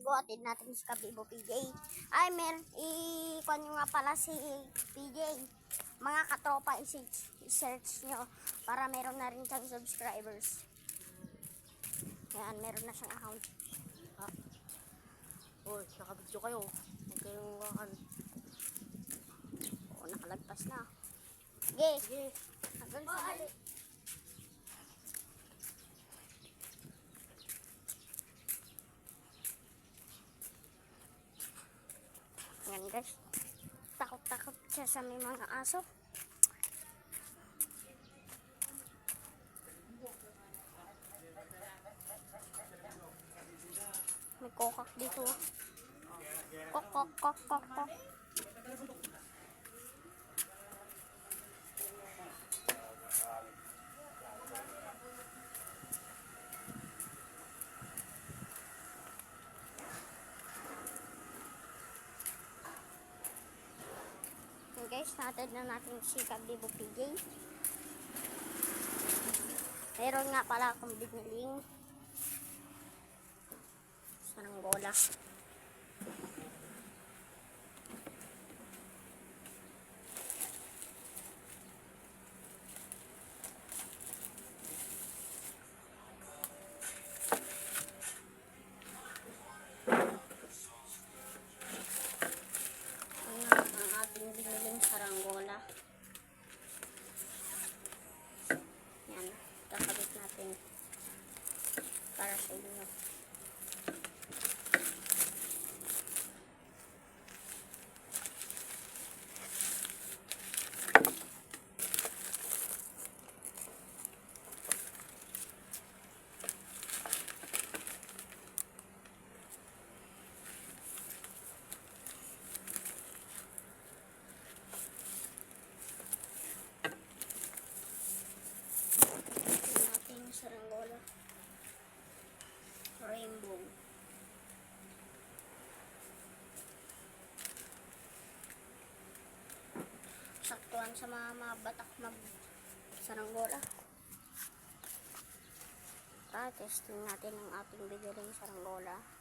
Kabibo, atid natin si Kabibo PJ. Ay, ikon nyo nga pala si PJ. Mga katropa, i-search nyo para meron na rin siyang subscribers. Yan, meron na siyang account. Uy, nakabidyo kayo. Huwag kayong wakan. Oo, nakalagpas na. Sige. Sige. Hanggang sa hali. Yan guys. Takot-takot siya sa may mga aso. May kokak dito. Kok, kok, kok, kok, kok. Guys, natad na natin si Kabibo PJ. Meron nga pala akong biniling saranggola. Ang ating biniling saranggola. Yan, kakabit natin para sa inyo. Saranggola rainbow. Saktuan sa mga batak mag saranggola. Testing natin ang ating bigaling saranggola.